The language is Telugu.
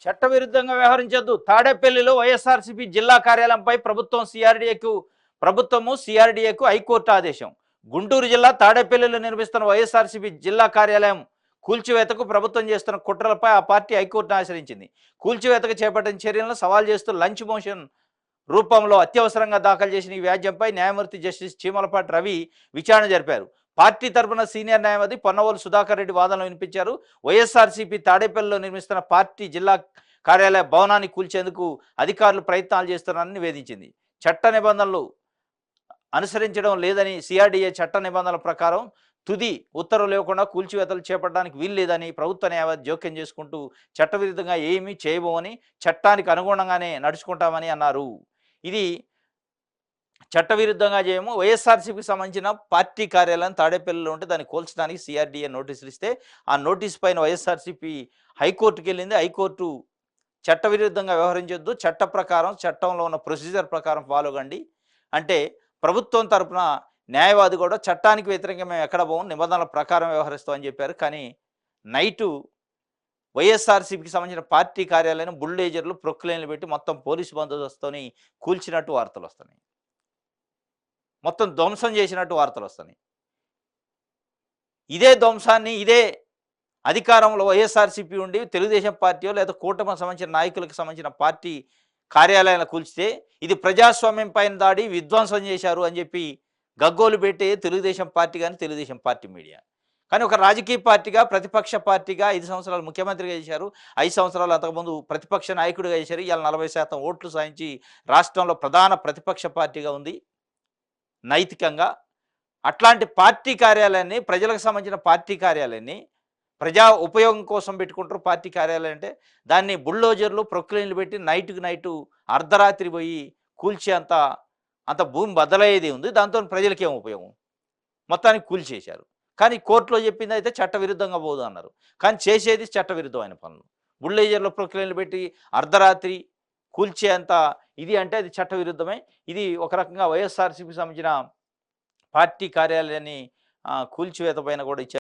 చట్టవిరుద్ధంగా వ్యవహరించొద్దు. తాడేపల్లిలో వైఎస్ఆర్సీపీ జిల్లా కార్యాలయంపై ప్రభుత్వము సిఆర్డీఏకు హైకోర్టు ఆదేశం. గుంటూరు జిల్లా తాడేపల్లిలో నిర్మిస్తున్న వైఎస్ఆర్సీపీ జిల్లా కార్యాలయం కూల్చివేతకు ప్రభుత్వం చేస్తున్న కుట్రలపై ఆ పార్టీ హైకోర్టును ఆశ్రయించింది. కూల్చివేతకు చేపట్టిన చర్యలను సవాల్ చేస్తూ లంచ్ మోషన్ రూపంలో అత్యవసరంగా దాఖలు చేసిన ఈ వ్యాజ్యంపై న్యాయమూర్తి జస్టిస్ చీమలపాటి రవి విచారణ జరిపారు. పార్టీ తరపున సీనియర్ న్యాయవాది పొన్నవోలు సుధాకర్ రెడ్డి వాదనలు వినిపించారు. వైఎస్ఆర్సీపీ తాడేపల్లిలో నిర్మిస్తున్న పార్టీ జిల్లా కార్యాలయ భవనాన్ని కూల్చేందుకు అధికారులు ప్రయత్నాలు చేస్తున్నారని నివేదించింది. చట్ట నిబంధనలు అనుసరించడం లేదని, సిఆర్డీఏ చట్ట నిబంధనల ప్రకారం తుది ఉత్తర్వులు లేకుండా కూల్చివేతలు చేపట్టడానికి వీలు లేదని ప్రభుత్వ న్యాయవాది జోక్యం చేసుకుంటూ చట్టవిరుద్ధంగా ఏమీ చేయబోమని, చట్టానికి అనుగుణంగానే నడుచుకుంటామని అన్నారు. ఇది చట్టవిరుద్ధంగా చేయము. వైఎస్ఆర్సీపీకి సంబంధించిన పార్టీ కార్యాలయం తాడేపల్లిలో ఉంటే దాన్ని కూల్చడానికి సిఆర్డీఏ నోటీసులు ఇస్తే ఆ నోటీస్ పైన వైఎస్ఆర్సీపీ హైకోర్టుకి వెళ్ళింది. హైకోర్టు చట్టవిరుద్ధంగా వ్యవహరించొద్దు, చట్ట ప్రకారం చట్టంలో ఉన్న ప్రొసీజర్ ప్రకారం ఫాలో కండి అంటే ప్రభుత్వం తరపున న్యాయవాది కూడా చట్టానికి వ్యతిరేకంగా మేము ఎక్కడ పోము, నిబంధనల ప్రకారం వ్యవహరిస్తామని చెప్పారు. కానీ నైటు వైఎస్ఆర్సీపీకి సంబంధించిన పార్టీ కార్యాలయం బుల్డేజర్లు ప్రొక్లైన్లు పెట్టి మొత్తం పోలీసు బందోబస్తుని కూల్చినట్టు వార్తలు వస్తున్నాయి. మొత్తం ధ్వంసం చేసినట్టు వార్తలు వస్తున్నాయి. ఇదే ధ్వంసాన్ని ఇదే అధికారంలో వైఎస్ఆర్సీపీ ఉండి తెలుగుదేశం పార్టీయో లేదా కూటమికి సంబంధించిన నాయకులకు సంబంధించిన పార్టీ కార్యాలయాలను కూల్చితే ఇది ప్రజాస్వామ్యం పైన దాడి, విధ్వంసం చేశారు అని చెప్పి గగ్గోలు పెట్టే తెలుగుదేశం పార్టీ కానీ తెలుగుదేశం పార్టీ మీడియా. కానీ ఒక రాజకీయ పార్టీగా, ప్రతిపక్ష పార్టీగా 5 సంవత్సరాలు ముఖ్యమంత్రిగా చేశారు, 5 సంవత్సరాలు అంతకుముందు ప్రతిపక్ష నాయకుడిగా చేశారు. ఇవాళ 40% ఓట్లు సాధించి రాష్ట్రంలో ప్రధాన ప్రతిపక్ష పార్టీగా ఉంది నైతికంగా. అట్లాంటి పార్టీ కార్యాలయాన్ని, ప్రజలకు సంబంధించిన పార్టీ కార్యాలయాన్ని ప్రజా ఉపయోగం కోసం పెట్టుకుంటారు. పార్టీ కార్యాలయం అంటే దాన్ని బుల్డోజర్లు ప్రొక్లైన్లు పెట్టి నైట్కి నైటు అర్ధరాత్రి పోయి కూల్చే అంత భూమి బద్దలయ్యేది ఉంది. దాంతో ప్రజలకి ఏం ఉపయోగం? మొత్తానికి కూల్చేశారు. కానీ కోర్టులో చెప్పింది అయితే చట్టవిరుద్ధంగా పోదు అన్నారు. కానీ చేసేది చట్టవిరుద్ధమైన పనులు. బుల్డోజర్లు ప్రొక్లైన్లు పెట్టి అర్ధరాత్రి కూల్చే ఇది అంటే అది చట్టవిరుద్ధమే. ఇది ఒక రకంగా వైఎస్ఆర్సీపీకి సంబంధించిన పార్టీ కార్యాలయాన్ని కూల్చివేత పైన కూడా ఇచ్చారు.